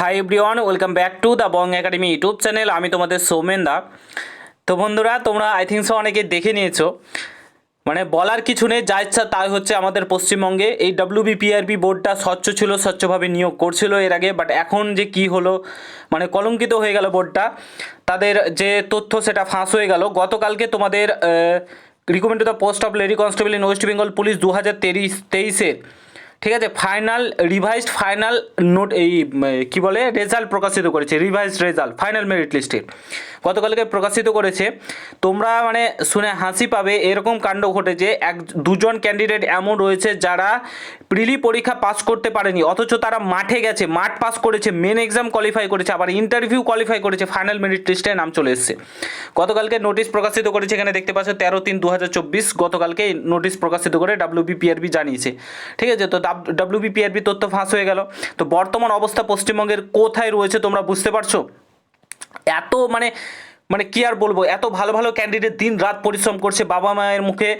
Hi everyone, welcome back to the Bong academy YouTube channel. আমি তোমাদের সৌমেন দা। তো বন্ধুরা, তোমরা আই থিঙ্ক সো অনেকে দেখে নিয়েছো, মানে বলার কিছু নেই, যা ইচ্ছা তাই হচ্ছে আমাদের পশ্চিমবঙ্গে। এই ডাব্লিউবিপিআরবি বোর্ডটা স্বচ্ছ ছিল, স্বচ্ছভাবে নিয়োগ করছিল এর আগে, বাট এখন যে কি হলো, মানে কলঙ্কিত হয়ে গেল বোর্ডটা। তাদের যে তথ্য সেটা ফাঁস হয়ে গেল গতকালকে। তোমাদের recruitment to the post of lady constable in West Bengal police 2023-23-এর, ঠিক আছে, ফাইনাল রিভাইজড ফাইনাল নোট, এই কী বলে, রেজাল্ট প্রকাশিত করেছে। রিভাইজড রেজাল্ট ফাইনাল মেরিট লিস্টের গতকালকে প্রকাশিত করেছে। তোমরা মানে শুনে হাসি পাবে, এরকম কাণ্ড ঘটেছে। দুজন ক্যান্ডিডেট এমন রয়েছে যারা প্রিলি পরীক্ষা পাস করতে পারেনি, অথচ তারা মাঠে গেছে, মাঠ পাস করেছে, মেন এক্সাম কোয়ালিফাই করেছে, আবার ইন্টারভিউ কোয়ালিফাই করেছে, ফাইনাল মেরিট লিস্টে নাম চলে এসেছে। গতকালকে নোটিশ প্রকাশিত করেছে, এখানে দেখতে পাচ্ছ 13/3/2024 গতকালকে নোটিশ প্রকাশিত করে ডাব্লিউবিপিআরবি জানিয়েছে। ঠিক আছে, তো ডাব্লিউবিপিআরবি তথ্য ফাঁস হয়ে গেল। তো বর্তমান অবস্থা পশ্চিমবঙ্গের কোথায় রয়েছে তোমরা বুঝতে পারছো? এত মানে মানে কি আর বলবো, এত ভালো ভালো ক্যান্ডিডেট দিন রাত পরিশ্রম করছে বাবা মায়ের মুখে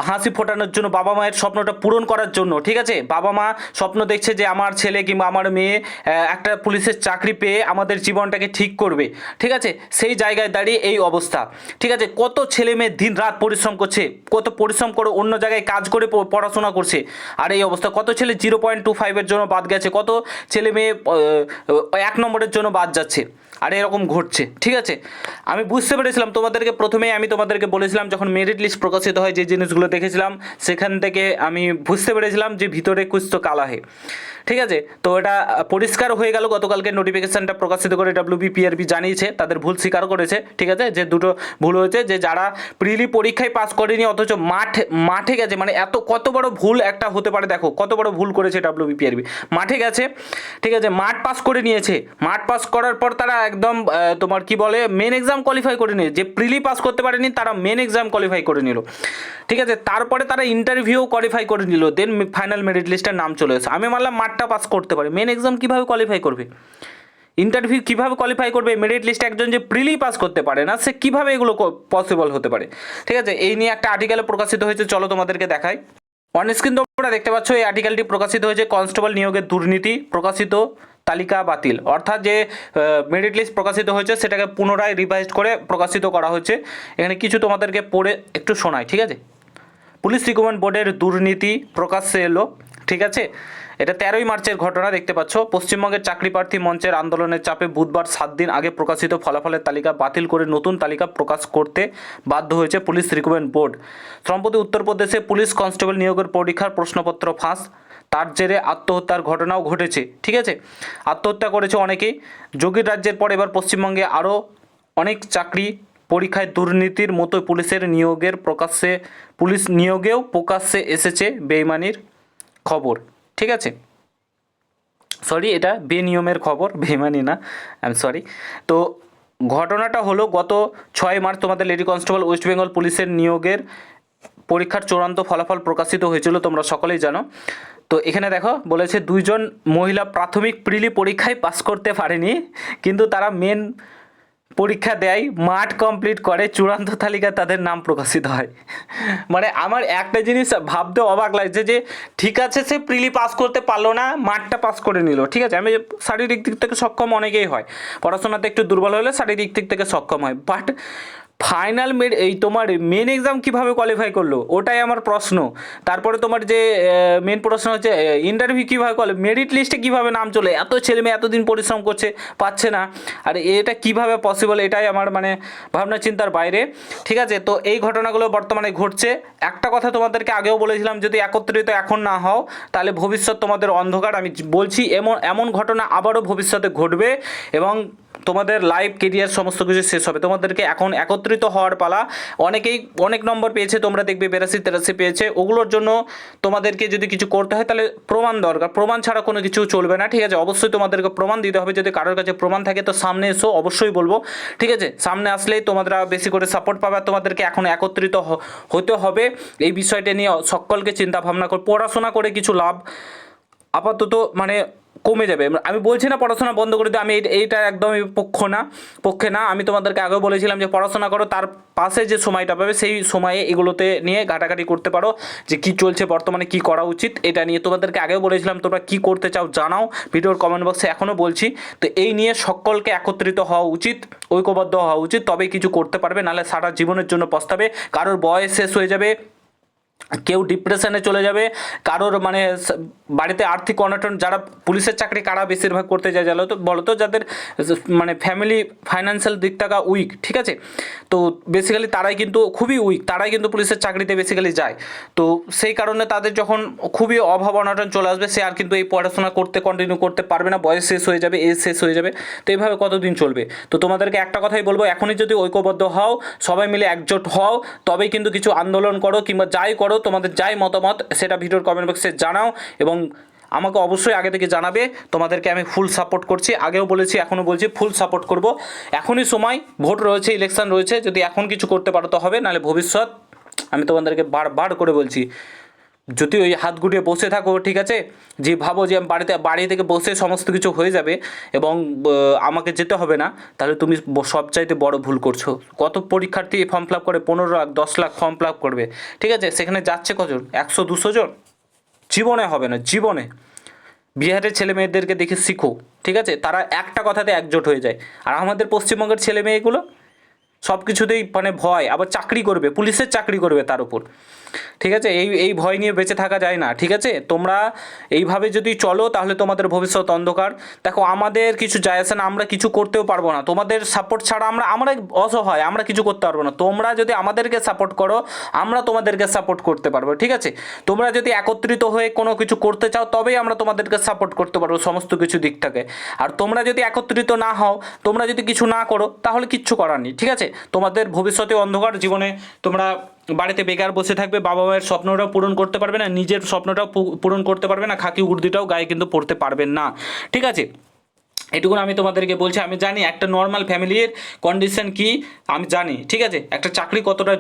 হাসি ফোটানোর জন্য, বাবা মায়ের স্বপ্নটা পূরণ করার জন্য। ঠিক আছে, বাবা মা স্বপ্ন দেখছে যে আমার ছেলে কিংবা আমার মেয়ে একটা পুলিশের চাকরি পেয়ে আমাদের জীবনটাকে ঠিক করবে। ঠিক আছে, সেই জায়গায় দাঁড়িয়ে এই অবস্থা। ঠিক আছে, কত ছেলে মেয়ে দিন রাত পরিশ্রম করছে, কত পরিশ্রম করে অন্য জায়গায় কাজ করে পড়াশোনা করছে, আর এই অবস্থা। কত ছেলে 0.25-এর জন্য বাদ গেছে, কত ছেলে মেয়ে 1 নম্বরের জন্য বাদ যাচ্ছে, আর এরকম ঘটছে। ঠিক আছে, আমি বুঝতে পেরেছিলাম তোমাদেরকে, প্রথমেই আমি তোমাদেরকে বলেছিলাম, যখন মেরিট লিস্ট প্রকাশিত হয় যে জিনিসগুলো দেখেছিলাম সেখান থেকে আমি বুঝতে পেরেছিলাম যে ভিতরে কুছ তো কালা হে। ঠিক আছে, তো এটা পরিষ্কার হয়ে গেল গতকালকে নোটিফিকেশানটা প্রকাশিত করে ডাব্লিউবিপিআরবি জানিয়েছে, তাদের ভুল স্বীকার করেছে। ঠিক আছে, যে দুটো ভুল হয়েছে, যে যারা প্রিলি পরীক্ষায় পাস করেনি অথচ মাঠে গেছে, মানে কত বড় ভুল একটা হতে পারে, দেখো কত বড় ভুল করেছে ডাব্লিউবিপিআরবি। মাঠে গেছে, ঠিক আছে, মাঠ পাস করে নিয়েছে, মাঠ পাস করার পর তারা একদম তোমার কি বলে মেন এক্সাম কোয়ালিফাই করে নিয়ে, যে প্রিলি পাস করতে পারেনি তারা মেন এক্সাম কোয়ালিফাই করে নিল। ঠিক আছে, তারপরে তারা ইন্টারভিউ কোয়ালিফাই করে নিল, দেন ফাইনাল মেরিট লিস্টের নাম চলে এসে। আমি মানলাম মাঠটা পাস করতে পারে, মেন এক্সাম কীভাবে কোয়ালিফাই করবে, ইন্টারভিউ কীভাবে কোয়ালিফাই করবে, মেরিট লিস্টে একজন যে প্রিলি পাস করতে পারে না সে কীভাবে এগুলো পসিবল হতে পারে। ঠিক আছে, এই নিয়ে একটা আর্টিকেলে প্রকাশিত হয়েছে, চলো তোমাদেরকে দেখাই। অন স্ক্রিন তোমরা দেখতে পাচ্ছ এই আর্টিকেলটি প্রকাশিত হয়েছে, কনস্টেবল নিয়োগের দুর্নীতি, প্রকাশিত তালিকা বাতিল। অর্থাৎ যে মেরিট লিস্ট প্রকাশিত হয়েছে সেটাকে পুনরায় রিভাইজ করে প্রকাশিত করা হচ্ছে। এখানে কিছু তোমাদেরকে পড়ে একটু শোনাই। ঠিক আছে, পুলিশ রিক্রুটমেন্ট বোর্ডের দুর্নীতি প্রকাশ্যে এলো। ঠিক আছে, এটা 13ই মার্চের ঘটনা, দেখতে পাচ্ছ। পশ্চিমবঙ্গের চাকরি প্রার্থী মঞ্চের আন্দোলনের চাপে বুধবার 7 দিন আগে প্রকাশিত ফলাফলের তালিকা বাতিল করে নতুন তালিকা প্রকাশ করতে বাধ্য হয়েছে পুলিশ রিক্রুটমেন্ট বোর্ড। সম্প্রতি উত্তরপ্রদেশে পুলিশ কনস্টেবল নিয়োগের পরীক্ষার প্রশ্নপত্র ফাঁস, তার জেরে আত্মহত্যার ঘটনাও ঘটেছে। ঠিক আছে, আত্মহত্যা করেছে অনেকেই। যোগীর রাজ্যের পর এবার পশ্চিমবঙ্গে আরও অনেক চাকরি পরীক্ষায় দুর্নীতির মতো পুলিশ নিয়োগেও প্রকাশ্যে এসেছে বেইমানির খবর। ঠিক আছে, সরি, এটা বেনিয়মের খবর, বেইমানি না, আই এম সরি। তো ঘটনাটা হলো গত 6 মার্চ তোমাদের লেডি কনস্টেবল ওয়েস্ট বেঙ্গল পুলিশের নিয়োগের পরীক্ষার চূড়ান্ত ফলাফল প্রকাশিত হয়েছিল, তোমরা সকলেই জানো। তো এখানে দেখো বলেছে 2 জন মহিলা প্রাথমিক প্রিলি পরীক্ষায় পাস করতে পারেনি, কিন্তু তারা মেন পরীক্ষা দেয়, মাঠ কমপ্লিট করে, চূড়ান্ত তালিকায় তাদের নাম প্রকাশিত হয়। মানে আমার একটা জিনিস ভাবতে অবাক লাগছে যে ঠিক আছে, সে প্রিলি পাস করতে পারলো না, মাঠটা পাস করে নিল। ঠিক আছে, আমি শারীরিক দিক থেকে সক্ষম অনেকেই হয়, পড়াশোনাতে একটু দুর্বল হলে শারীরিক দিক থেকে সক্ষম হয়, বাট ফাইনাল এই তোমার মেন এক্সাম কীভাবে কোয়ালিফাই করলো, ওটাই আমার প্রশ্ন। তারপরে তোমার যে মেন প্রশ্ন হচ্ছে ইন্টারভিউ কীভাবে মেরিট লিস্টে কীভাবে নাম চলে, এত ছেলে মেয়ে এতদিন পরিশ্রম করছে, পাচ্ছে না, আর এটা কীভাবে পসিবল, এটাই আমার মানে ভাবনা চিন্তার বাইরে। ঠিক আছে, তো এই ঘটনাগুলো বর্তমানে ঘটছে। একটা কথা তোমাদেরকে আগেও বলেছিলাম, যদি একত্রিত এখন না হও তাহলে ভবিষ্যৎ তোমাদের অন্ধকার। আমি বলছি এমন ঘটনা আবারও ভবিষ্যতে ঘটবে এবং তোমাদের লাইফ কেরিয়ার সমস্ত কিছু শেষ হবে। তোমাদেরকে এখন একত্রিত হওয়ার পালা। অনেকেই অনেক নম্বর পেয়েছে, তোমরা দেখবে 82-83 পেয়েছে, ওগুলোর জন্য তোমাদেরকে যদি কিছু করতে হয় তাহলে প্রমাণ দরকার, প্রমাণ ছাড়া কোনো কিছু চলবে না। ঠিক আছে, অবশ্যই তোমাদেরকে প্রমাণ দিতে হবে। যদি কারোর কাছে প্রমাণ থাকে তো সামনে এসো, অবশ্যই বলবো। ঠিক আছে, সামনে আসলেই তোমরা বেশি করে সাপোর্ট পাবে। তোমাদেরকে এখন একত্রিত হতে হবে। এই বিষয়টা নিয়ে সকলকে চিন্তা ভাবনা করে পড়াশোনা করে কিছু লাভ আপাতত মানে কমে যাবে। আমি বলছি না পড়াশোনা বন্ধ করে দিও, আমি এইটা একদমই পক্ষে না। আমি তোমাদেরকে আগেও বলেছিলাম যে পড়াশোনা করো, তার পাশে যে সময়টা পাবে সেই সময়ে এগুলোতে নিয়ে ঘাটাঘাটি করতে পারো, যে কি চলছে বর্তমানে, কি করা উচিত এটা নিয়ে তোমাদেরকে আগেও বলেছিলাম। তোমরা কি করতে চাও জানাও ভিডিওর কমেন্ট বক্সে, এখনও বলছি। তো এই নিয়ে সকলকে একত্রিত হওয়া উচিত, ঐক্যবদ্ধ হওয়া উচিত, তবেই কিছু করতে পারবে, নাহলে সারা জীবনের জন্য পস্তাবে। কারোর বয়স শেষ হয়ে যাবে, কেউ ডিপ্রেশনে চলে যাবে, কারোর মানে বাড়িতে আর্থিক অনটন, যারা পুলিশের চাকরি কারা বেশিরভাগ করতে যায় জানো তো, বলো তো, যাদের মানে ফ্যামিলি ফাইন্যান্সিয়াল দিক থেকে উইক, ঠিক আছে, তো বেসিক্যালি তারাই কিন্তু খুবই উইক, তারাই কিন্তু পুলিশের চাকরিতে বেসিক্যালি যায়। তো সেই কারণে তাদের যখন খুবই অভাব অনটন চলে আসবে, সে আর কিন্তু এই পড়াশোনা করতে কন্টিনিউ করতে পারবে না, বয়স শেষ হয়ে যাবে, এজ শেষ হয়ে যাবে। তো এইভাবে কতদিন চলবে? তো তোমাদেরকে একটা কথাই বলবো, এখনই যদি ঐক্যবদ্ধ হও, সবাই মিলে একজোট হও, তবেই কিন্তু কিছু আন্দোলন করো কিংবা যাই করো, তোমাদের যাই মতামত সেটা ভিডিওর কমেন্ট বক্সে জানাও, এবং আমাকে অবশ্যই আগে থেকে জানাবে। তোমাদেরকে আমি ফুল সাপোর্ট করছি, আগেও বলেছি এখনও বলছি, ফুল সাপোর্ট করব। এখনই সময়, ভোট রয়েছে, ইলেকশন রয়েছে, যদি এখন কিছু করতে পারো তো হবে, নাহলে ভবিষ্যৎ, আমি তোমাদেরকে বারবার করে বলছি, যদি ওই হাত গুটিয়ে বসে থাকো, ঠিক আছে, যে ভাবো যে আমি বাড়ি থেকে বসে সমস্ত কিছু হয়ে যাবে এবং আমাকে যেতে হবে না, তাহলে তুমি সবচাইতে বড় ভুল করছো। কত পরীক্ষার্থী ফর্ম ফিল আপ করে, 15 lakh 10 lakh form fill up করবে, ঠিক আছে, সেখানে যাচ্ছে কজন? 100-200 জন? জীবনে হবে না, জীবনে। বিহারের ছেলে মেয়েদেরকে দেখে শিখো, ঠিক আছে, তারা একটা কথাতে একজোট হয়ে যায়। আর আমাদের পশ্চিমবঙ্গের ছেলে মেয়েগুলো সব কিছুতেই মানে ভয়, আবার চাকরি করবে, পুলিশের চাকরি করবে তার উপর, ঠিক আছে, এই ভয় নিয়ে বেঁচে থাকা যায় না, ঠিক আছে। তোমরা এইভাবে যদি চলো তাহলে তোমাদের ভবিষ্যৎ অন্ধকার। দেখো, আমাদের কিছু যায় আসে না, আমরা কিছু করতেও পারবো না, তোমাদের সাপোর্ট ছাড়া আমরা অসহায়, আমরা কিছু করতে পারবো না। তোমরা যদি আমাদেরকে সাপোর্ট করো, আমরা তোমাদেরকে সাপোর্ট করতে পারবো, ঠিক আছে। তোমরা যদি একত্রিত হয়ে কোনো কিছু করতে চাও, তবেই আমরা তোমাদেরকে সাপোর্ট করতে পারবো সমস্ত কিছু দিক থেকে। আর তোমরা যদি একত্রিত না হও, তোমরা যদি কিছু না করো, তাহলে কিচ্ছু করার নেই, ঠিক আছে। তোমাদের ভবিষ্যতে অন্ধকার, জীবনে তোমরা বাড়িতে বেকার বসে থাকবে, বাবা মায়ের স্বপ্নটাও পূরণ করতে পারবে না, নিজের স্বপ্নটাও পূরণ করতে পারবে না, খাকি উর্দিটাও গায়ে কিন্তু পড়তে পারবেন না, ঠিক আছে। এটুকুন আমি তোমাদেরকে বলছি। আমি জানি একটা নর্মাল ফ্যামিলির কন্ডিশন কি, আমি জানি, ঠিক আছে, একটা চাকরি কতটা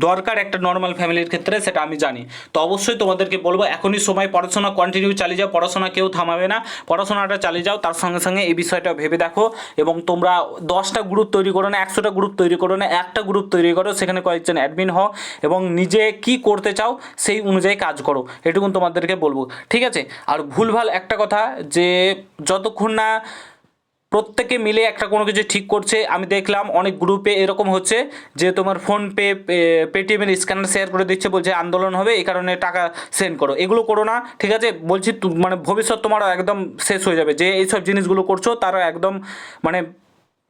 দরকার একটা নর্মাল ফ্যামিলির ক্ষেত্রে, সেটা আমি জানি। তো অবশ্যই তোমাদেরকে বলবো, এখনই সময়, পড়াশোনা কন্টিনিউ চালিয়ে যাও, পড়াশোনা কেউ থামাবে না, পড়াশোনাটা চালিয়ে যাও, তার সঙ্গে সঙ্গে এই বিষয়টা ভেবে দেখো। এবং তোমরা 10টা গ্রুপ তৈরি করো না, 100টা গ্রুপ তৈরি করো না, একটা গ্রুপ তৈরি করো, সেখানে কয়েকজন অ্যাডমিন হও এবং নিজে কি করতে চাও সেই অনুযায়ী কাজ করো, এটুকুন তোমাদেরকে বলবো, ঠিক আছে। আর ভুলভাল একটা কথা, যে যতক্ষণ না প্রত্যেকে মিলে একটা কোনো কিছু ঠিক করছে, আমি দেখলাম অনেক গ্রুপে এরকম হচ্ছে যে তোমার ফোনপে, পেটিএমের স্ক্যানার শেয়ার করে দিচ্ছে, বলছে আন্দোলন হবে এই কারণে টাকা সেন্ড করো, এগুলো করো না, ঠিক আছে, বলছি। মানে ভবিষ্যৎ তোমার একদম শেষ হয়ে যাবে, যে এইসব জিনিসগুলো করছো তারা একদম মানে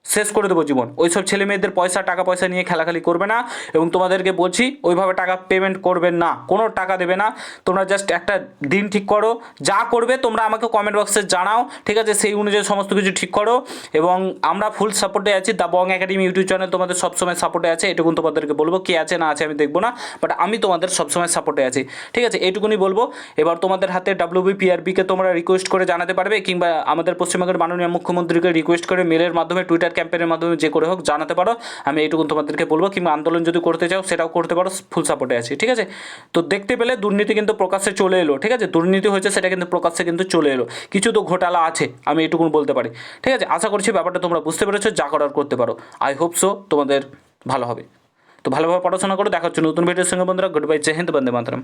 শেষ করে দেবো জীবন। ওইসব ছেলে মেয়েদের টাকা পয়সা নিয়ে খেলাখালি করবে না, এবং তোমাদেরকে বলছি ওইভাবে টাকা পেমেন্ট করবেন না, কোনো টাকা দেবে না। তোমরা জাস্ট একটা দিন ঠিক করো, যা করবে তোমরা আমাকে কমেন্ট বক্সে জানাও, ঠিক আছে, সেই অনুযায়ী সমস্ত কিছু ঠিক করো। এবং আমরা ফুল সাপোর্টে আছি, the Bong academy YouTube channel তোমাদের সবসময় সাপোর্টে আছে, এটুকুন তোমাদেরকে বলবো। কে আছে না আছে আমি দেখবো না, বাট আমি তোমাদের সবসময় সাপোর্টে আছি, ঠিক আছে, এইটুকুনি বলবো। এবার তোমাদের হাতে WBPRBকে তোমরা রিকোয়েস্ট করে জানাতে পারবে, কিংবা আমাদের পশ্চিমবঙ্গের মাননীয় মুখ্যমন্ত্রীকে রিকোয়েস্ট করে মেলের মাধ্যমে, টুইটার ক্যাম্পেনের মাধ্যমে, যে করে হোক জানাতে পারো, আমি এইটুকু তোমাদেরকে বলবো। কিংবা আন্দোলন যদি করতে চাও সেটাও করতে পারো, ফুল সাপোর্টে আছি, ঠিক আছে। তো দেখতে পেলে দুর্নীতি কিন্তু প্রকাশ্যে চলে এলো, ঠিক আছে, দুর্নীতি হয়েছে সেটা কিন্তু প্রকাশ্যে কিন্তু চলে এলো, কিছু তো ঘোটালা আছে, আমি এইটুকু বলতে পারি, ঠিক আছে। আশা করছি ব্যাপারটা তোমরা বুঝতে পেরেছো, যা করার করতে পারো। আই হোপ সো তোমাদের ভালো হবে। তো ভালোভাবে পড়াশোনা করো, দেখা হচ্ছে নতুন ভিডিওর সঙ্গে বন্ধুরা। গুড বাই, জয় হিন্দ, বন্দে মাতরম।